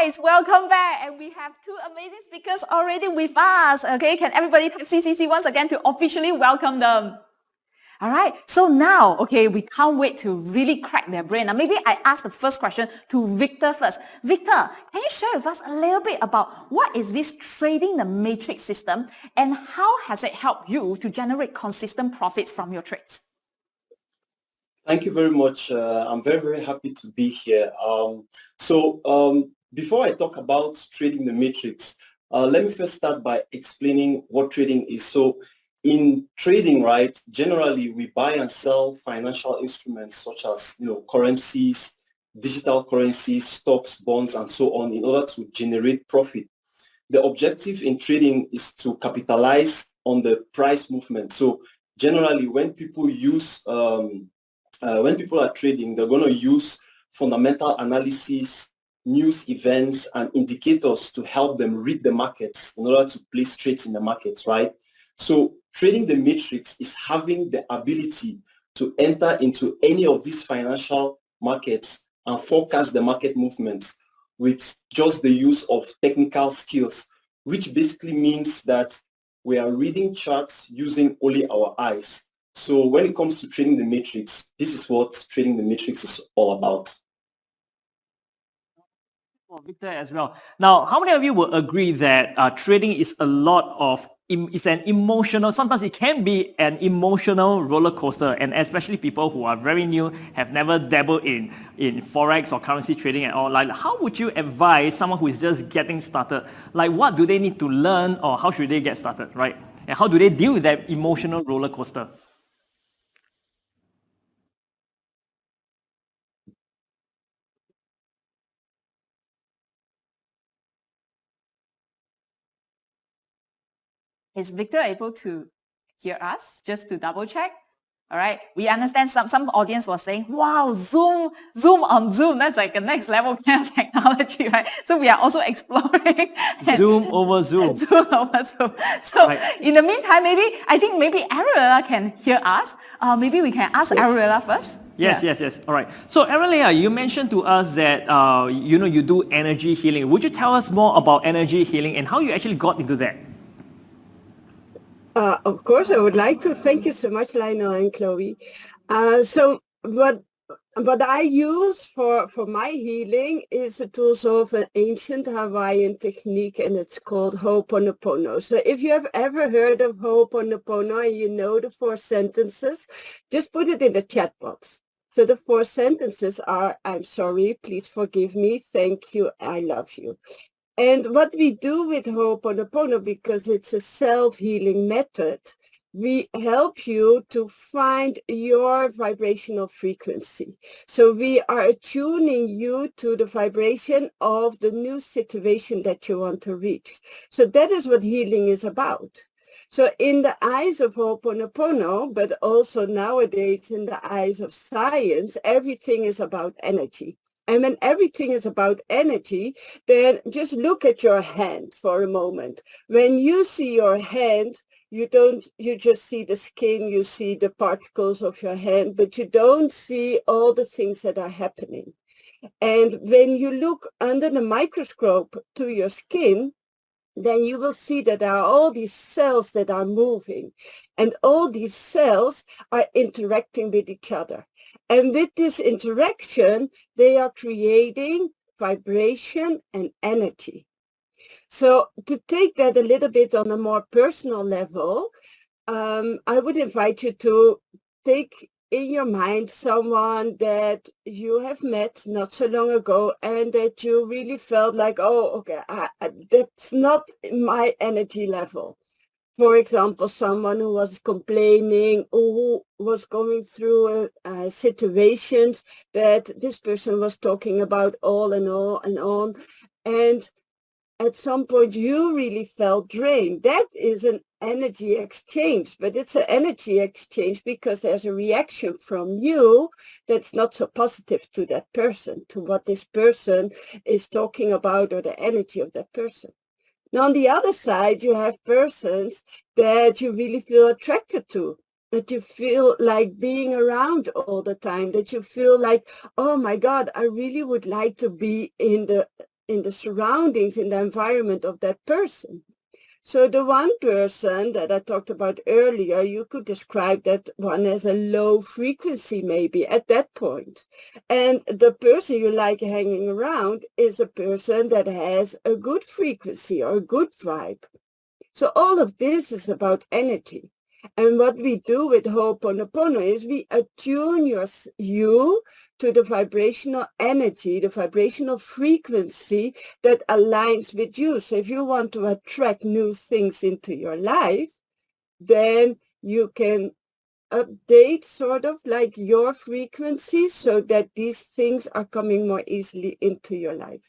guys, welcome back. And we have two amazing speakers already with us. Okay, can everybody type CCC once again to officially welcome them? All right, so now, okay, we can't wait to really crack their brain. Now, maybe I ask the first question to Victor first. Victor, can you share with us a little bit about what is this trading the matrix system and how has it helped you to generate consistent profits from your trades? Thank you very much. I'm very, very happy to be here. Before I talk about trading the matrix, let me first start by explaining what trading is. So in trading, right, generally we buy and sell financial instruments such as, currencies, digital currencies, stocks, bonds, and so on in order to generate profit. The objective in trading is to capitalize on the price movement. So generally when people are trading, they're going to use fundamental analysis, news events, and indicators to help them read the markets in order to place trades in the markets, right? So trading the matrix is having the ability to enter into any of these financial markets and forecast the market movements with just the use of technical skills, which basically means that we are reading charts using only our eyes. So when it comes to trading the matrix, this is what trading the matrix is all about. Victor as well. Now, how many of you will agree that trading is a lot of, it's an emotional, sometimes it can be an emotional roller coaster, and especially people who are very new, have never dabbled in Forex or currency trading at all. Like, how would you advise someone who is just getting started? Like, what do they need to learn, or how should they get started, right? And how do they deal with that emotional roller coaster? Is Victor able to hear us? Just to double check. All right. We understand some audience was saying, wow, Zoom on Zoom. That's like a next level kind of technology, right? So we are also exploring. Zoom over Zoom. Zoom over Zoom. So in the meantime, I think maybe Araleia can hear us. Maybe we can ask Araleia first. Yes. All right. So Araleia, you mentioned to us that, you do energy healing. Would you tell us more about energy healing and how you actually got into that? Of course, I would like to thank you so much, Lionel and Chloe. So what I use for my healing is the tools of an ancient Hawaiian technique, and it's called Ho'oponopono. So if you have ever heard of Ho'oponopono and you know the 4 sentences, just put it in the chat box. So the 4 sentences are, I'm sorry, please forgive me, thank you, I love you. And what we do with Ho'oponopono, because it's a self-healing method, we help you to find your vibrational frequency. So we are attuning you to the vibration of the new situation that you want to reach. So that is what healing is about. So in the eyes of Ho'oponopono, but also nowadays in the eyes of science, everything is about energy. And when everything is about energy, then just look at your hand for a moment. When you see your hand, you just see the skin, you see the particles of your hand, but you don't see all the things that are happening. And when you look under the microscope to your skin, then you will see that there are all these cells that are moving, and all these cells are interacting with each other. And with this interaction, they are creating vibration and energy. So to take that a little bit on a more personal level, I would invite you to take in your mind someone that you have met not so long ago and that you really felt like, oh, okay, that's not my energy level. For example, someone who was complaining, who was going through situations that this person was talking about all and on. And at some point, you really felt drained. That is an energy exchange, but it's an energy exchange because there's a reaction from you that's not so positive to that person, to what this person is talking about or the energy of that person. Now, on the other side, you have persons that you really feel attracted to, that you feel like being around all the time, that you feel like, oh my God, I really would like to be in the in the surroundings, in the environment of that person. So the one person that I talked about earlier, you could describe that one as a low frequency maybe at that point. And the person you like hanging around is a person that has a good frequency or a good vibe. So all of this is about energy. And what we do with Ho'oponopono is we attune you to the vibrational energy, the vibrational frequency that aligns with you. So if you want to attract new things into your life, then you can update sort of like your frequency so that these things are coming more easily into your life.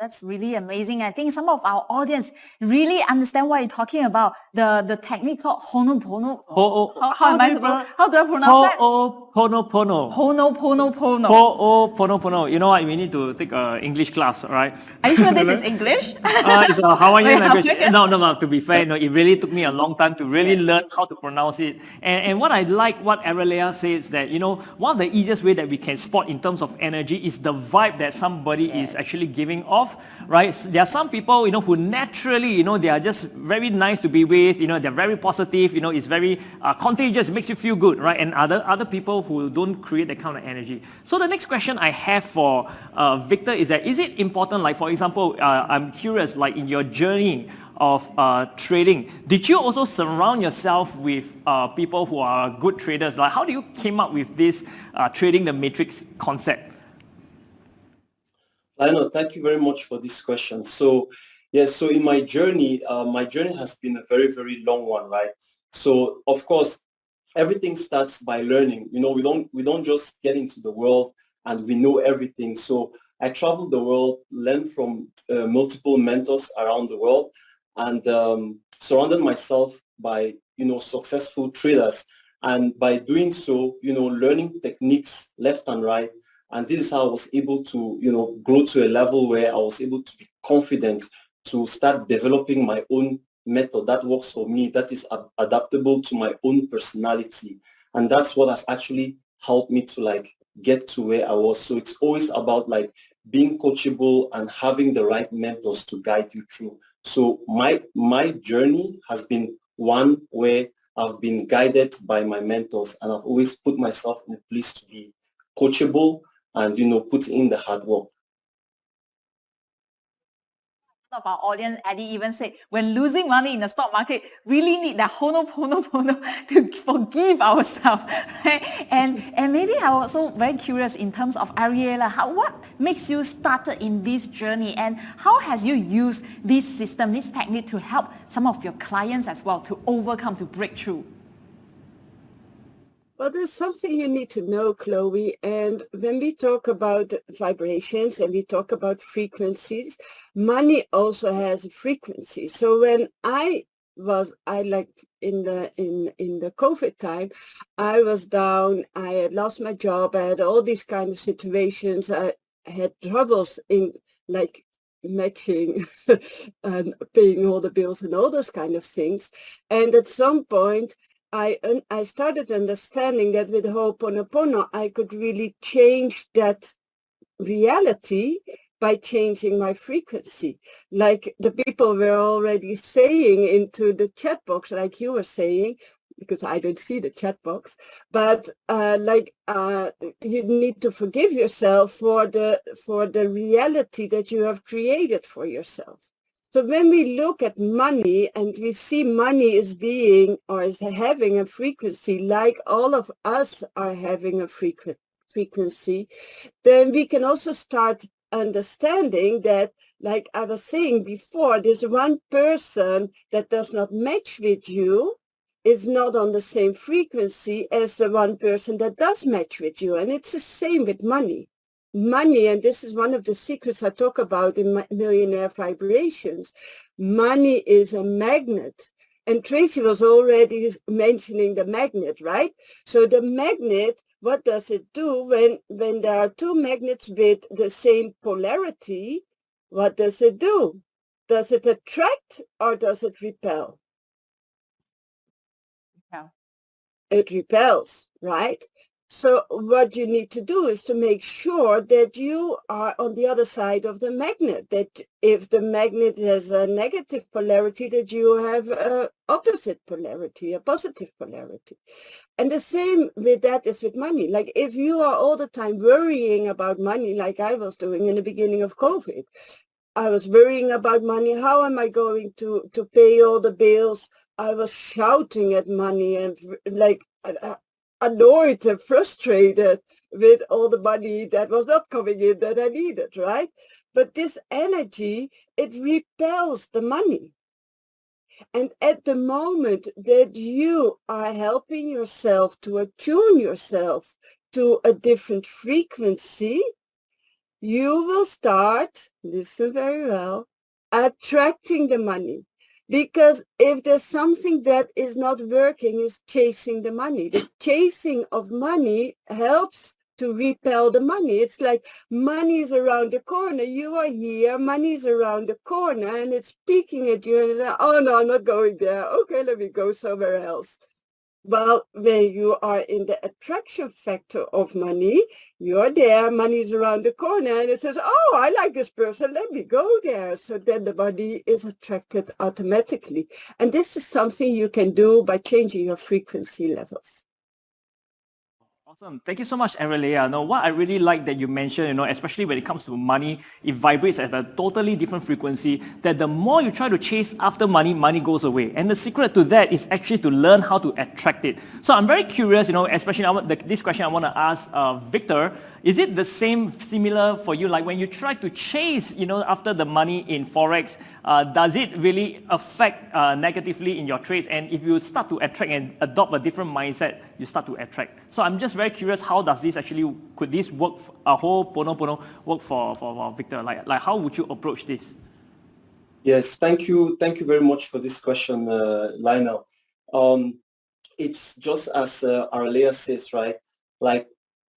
That's really amazing. I think some of our audience really understand what you're talking about. The technique called Ho'oponopono. How am I supposed? How do I pronounce that? Ho'oponopono. Ho'oponopono. Ho'oponopono. You know what? We need to take an English class, right? Are you sure this is English? It's a Hawaiian language. Okay. No. To be fair, it really took me a long time to really learn how to pronounce it. And what I like, what Araleia says, that one of the easiest way that we can spot in terms of energy is the vibe that somebody is actually giving off, right? There are some people, who naturally, they are just very nice to be with. They're very positive. It's very contagious. It makes you feel good, right? And other people who don't create that kind of energy. So the next question I have for Victor is that, is it important, like for example, I'm curious, like in your journey of trading, did you also surround yourself with people who are good traders? Like how do you came up with this trading the matrix concept? Lionel, thank you very much for this question. So yes, so in my journey has been a very, very long one, right? So of course, everything starts by learning. We don't just get into the world and we know everything. So I traveled the world, learned from multiple mentors around the world, and surrounded myself by successful traders. And by doing so, learning techniques left and right. And this is how I was able to, grow to a level where I was able to be confident to start developing my own method that works for me, that is adaptable to my own personality. And that's what has actually helped me to get to where I was. So it's always about being coachable and having the right mentors to guide you through. So my journey has been one where I've been guided by my mentors, and I've always put myself in a place to be coachable and put in the hard work. Of our audience, Eddie even said, when losing money in the stock market, really need that Ho'oponopono to forgive ourselves, right? And maybe I'm also very curious in terms of Araleia, what makes you started in this journey, and how has you used this system, this technique to help some of your clients as well to overcome, to break through? Well, there's something you need to know, Chloe. And when we talk about vibrations and we talk about frequencies, money also has a frequency. So when I like in the COVID time, I was down, I had lost my job, I had all these kind of situations. I had troubles in matching and paying all the bills and all those kind of things. And at some point, I started understanding that with Ho'oponopono, I could really change that reality by changing my frequency. Like the people were already saying into the chat box, like you were saying, because I don't see the chat box, but you need to forgive yourself for the reality that you have created for yourself. So when we look at money and we see money as being or as having a frequency, like all of us are having a frequency, then we can also start understanding that, like I was saying before, there's one person that does not match with you is not on the same frequency as the one person that does match with you. And it's the same with money. Money, and this is one of the secrets I talk about in my Millionaire Vibrations, money is a magnet. And Tracy was already mentioning the magnet, right? So the magnet, what does it do when there are two magnets with the same polarity? What does it do? Does it attract or does it repel? Yeah. It repels, right? So what you need to do is to make sure that you are on the other side of the magnet, that if the magnet has a negative polarity, that you have a opposite polarity, a positive polarity. And the same with that is with money. Like if you are all the time worrying about money, like I was doing in the beginning of COVID, I was worrying about money. How am I going to pay all the bills? I was shouting at money and like annoyed and frustrated with all the money that was not coming in that I needed, right? But this energy, it repels the money. And at the moment that you are helping yourself to attune yourself to a different frequency, you will start, listen very well, attracting the money. Because if there's something that is not working, is chasing the money. The chasing of money helps to repel the money. It's like money is around the corner. You are here, money is around the corner, and it's peeking at you and it's like, oh no, I'm not going there. Okay, let me go somewhere else. Well, when you are in the attraction factor of money, you're there, money's around the corner, and it says, oh, I like this person, let me go there. So then the money is attracted automatically. And this is something you can do by changing your frequency levels. Awesome. Thank you so much, Araleia. Now, what I really like that you mentioned, especially when it comes to money, it vibrates at a totally different frequency, that the more you try to chase after money, money goes away. And the secret to that is actually to learn how to attract it. So I'm very curious, especially this question I want to ask Victor. Is it the same, similar for you? Like when you try to chase, after the money in Forex, does it really affect negatively in your trades? And if you start to attract and adopt a different mindset, you start to attract. So I'm just very curious, how does this actually, could this work, a whole Pono work for Victor? Like how would you approach this? Yes, thank you. Thank you very much for this question, Lionel. It's just as Araleia says, right? Like,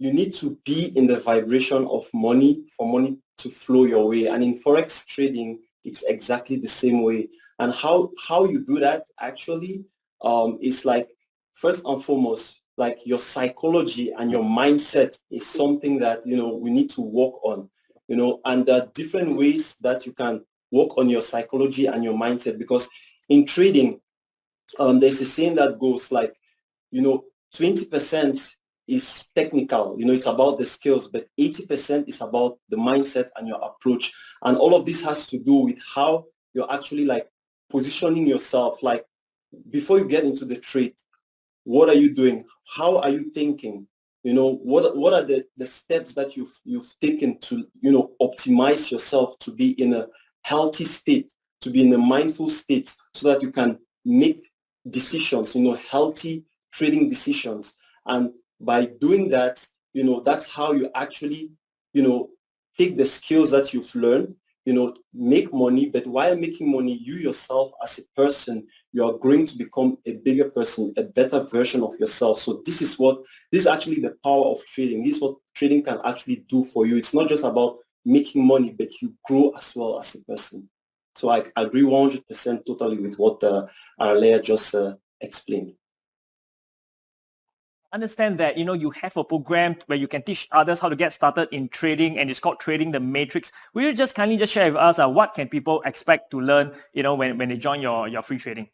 you need to be in the vibration of money for money to flow your way. And in Forex trading, it's exactly the same way. And how you do that actually is like, first and foremost, like your psychology and your mindset is something that, we need to work on, and there are different ways that you can work on your psychology and your mindset, because in trading, there's a saying that goes like, 20% is technical, it's about the skills, but 80% is about the mindset and your approach. And all of this has to do with how you're actually like positioning yourself. Like before you get into the trade, what are you doing? How are you thinking? What are the steps that you've taken to, optimize yourself to be in a healthy state, to be in a mindful state, so that you can make decisions, healthy trading decisions. And by doing that, that's how you actually, take the skills that you've learned, make money. But while making money, you yourself as a person, you are going to become a bigger person, a better version of yourself. So this is actually the power of trading. This is what trading can actually do for you. It's not just about making money, but you grow as well as a person. So I agree 100% totally with what Araleia just explained. Understand that you have a program where you can teach others how to get started in trading, and it's called Trading the Matrix. Will you just kindly share with us what can people expect to learn when they join your free trading?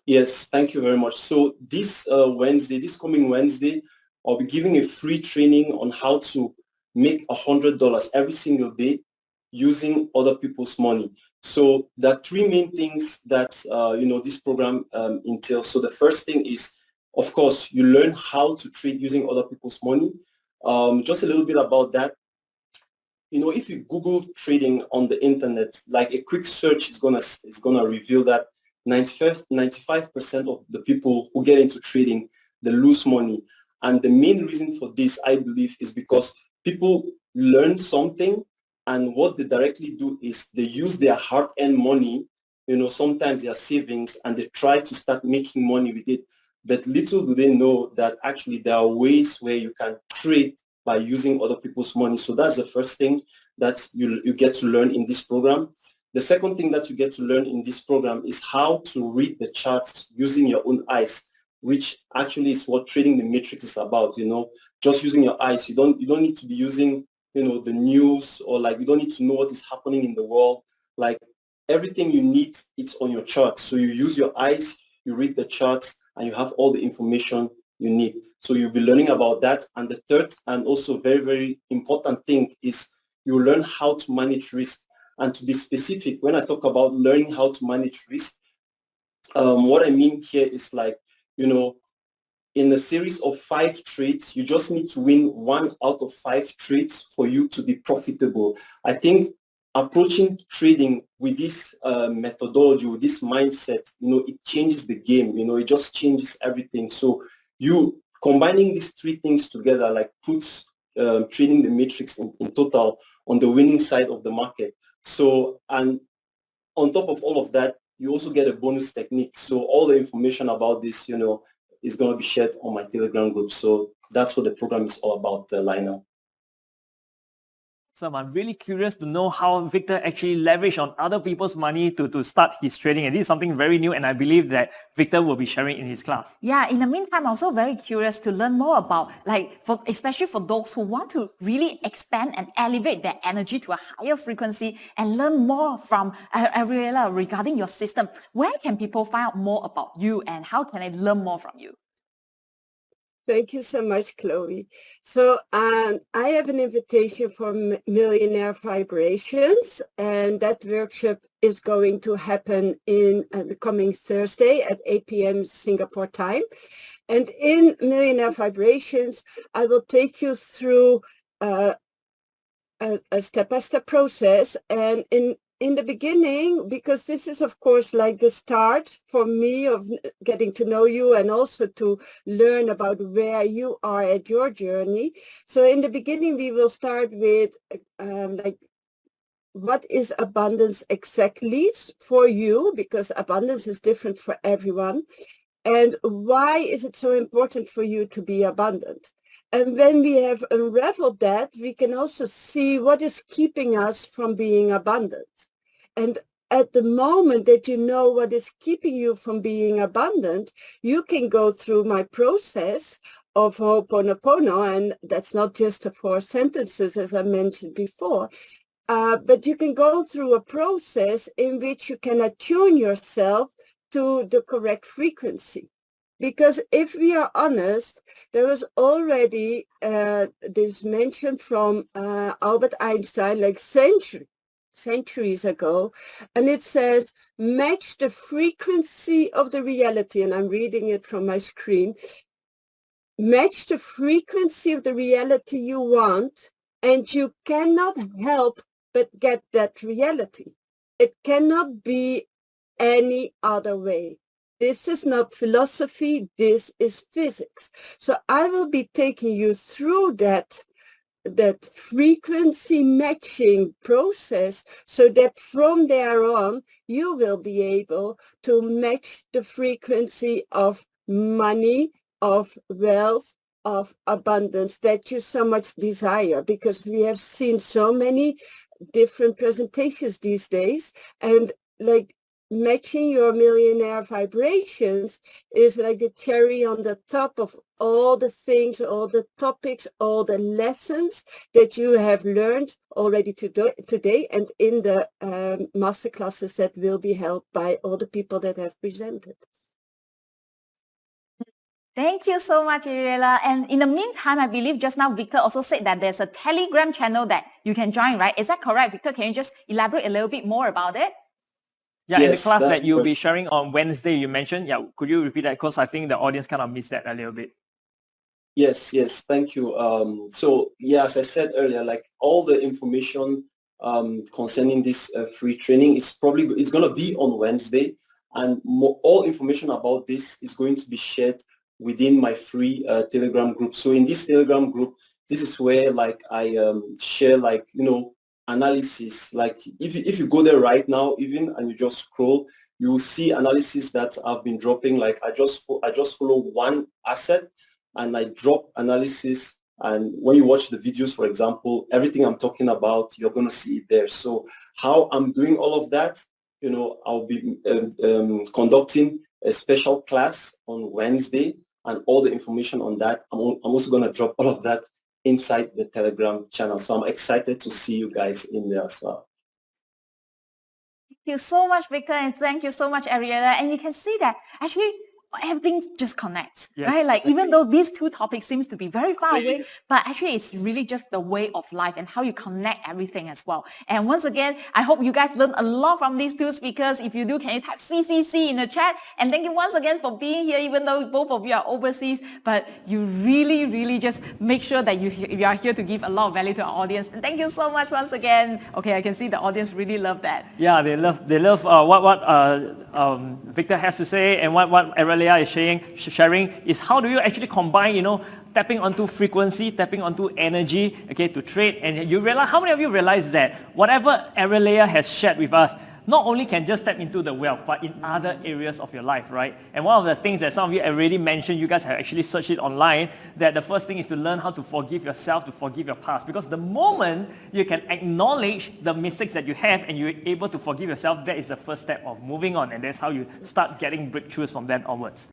Yes, thank you very much. So this coming Wednesday, I'll be giving a free training on how to make $100 every single day using other people's money. So there are three main things that this program entails. So the first thing is, of course, you learn how to trade using other people's money. Just a little bit about that. If you Google trading on the internet, like a quick search is gonna reveal that 95% of the people who get into trading, they lose money. And the main reason for this, I believe, is because people learn something, and what they directly do is they use their hard-earned money, sometimes their savings, and they try to start making money with it. But little do they know that actually there are ways where you can trade by using other people's money. So that's the first thing that you get to learn in this program. The second thing that you get to learn in this program is how to read the charts using your own eyes. which actually is what trading the matrix is about, just using your eyes. You don't need to be using, the news, or like you don't need to know what is happening in the world. Like everything you need, it's on your charts. So you use your eyes, you read the charts, and you have all the information you need. So you'll be learning about that. And the third and also very, very important thing is you learn how to manage risk. And to be specific, when I talk about learning how to manage risk, what I mean here is like, in a series of 5 trades, you just need to win 1 out of 5 trades for you to be profitable. I think approaching trading with this methodology, with this mindset, it changes the game. It just changes everything. So you combining these 3 things together, like puts trading the matrix in total on the winning side of the market. So, and on top of all of that, you also get a bonus technique. So all the information about this, is going to be shared on my Telegram group. So that's what the program is all about, Lionel. So I'm really curious to know how Victor actually leveraged on other people's money to start his trading. And this is something very new, and I believe that Victor will be sharing in his class. Yeah, in the meantime, I'm also very curious to learn more about, especially for those who want to really expand and elevate their energy to a higher frequency and learn more from Araleia regarding your system. Where can people find out more about you, and how can they learn more from you? Thank you so much, Chloe. So I have an invitation for Millionaire Vibrations, and that workshop is going to happen in the coming Thursday at 8 p.m. Singapore time. And in Millionaire Vibrations, I will take you through a step-by-step process. And in the beginning, because this is, of course, like the start for me of getting to know you and also to learn about where you are at your journey. So in the beginning, we will start with what is abundance exactly for you, because abundance is different for everyone. And why is it so important for you to be abundant? And when we have unraveled that, we can also see what is keeping us from being abundant. And at the moment that you know what is keeping you from being abundant, you can go through my process of Ho'oponopono, and that's not just the 4 sentences, as I mentioned before, but you can go through a process in which you can attune yourself to the correct frequency. Because if we are honest, there was already this mention from Albert Einstein, like centuries ago, and it says, match the frequency of the reality, and I'm reading it from my screen, match the frequency of the reality you want, and you cannot help but get that reality. It cannot be any other way. This is not philosophy, this is physics. So I will be taking you through that frequency matching process, so that from there on, you will be able to match the frequency of money, of wealth, of abundance that you so much desire, because we have seen so many different presentations these days, and like matching your millionaire vibrations is like the cherry on the top of all the things, all the topics, all the lessons that you have learned already today, and in the masterclasses that will be held by all the people that have presented. Thank you so much, Araleia. And in the meantime, I believe just now Victor also said that there's a Telegram channel that you can join, right? Is that correct, Victor? Can you just elaborate a little bit more about it? Yeah, Yes, in the class that's that you'll be correct. sharing on Wednesday, you mentioned, could you repeat that? Because I think the audience kind of missed that a little bit. Yes, thank you. So yeah, as I said earlier, like all the information concerning this free training it's going to be on Wednesday, and all information about this is going to be shared within my free Telegram group. So in this Telegram group, this is where like I share like analysis. Like if you go there right now even and you just scroll, you will see analysis that I've been dropping. Like I just follow one asset and I drop analysis, and when you watch the videos, for example, everything I'm talking about, you're going to see it there. So how I'm doing all of that I'll be conducting a special class on Wednesday, and all the information on that, I'm also going to drop all of that inside the Telegram channel. So I'm excited to see you guys in there as well. Thank you so much, Victor, and thank you so much, Araleia. And you can see that actually everything just connects, Yes, right? Like exactly. even though these two topics seems to be very far away, but actually it's really just the way of life and how you connect everything as well. And once again, I hope you guys learned a lot from these two speakers. If you do, can you type CCC in the chat? And thank you once again for being here, even though both of you are overseas, but you really, really just make sure that you are here to give a lot of value to our audience. And thank you so much once again. Okay, I can see the audience really love that. Yeah, they love what Victor has to say, and what Araleia is sharing is how do you actually combine, tapping onto frequency, tapping onto energy, okay, to trade. And you realize, how many of you realize that whatever Araleia has shared with us, not only can just tap into the wealth, but in other areas of your life, right? And one of the things that some of you already mentioned, you guys have actually searched it online, that the first thing is to learn how to forgive yourself, to forgive your past. Because the moment you can acknowledge the mistakes that you have and you're able to forgive yourself, that is the first step of moving on. And that's how you start getting breakthroughs from then onwards.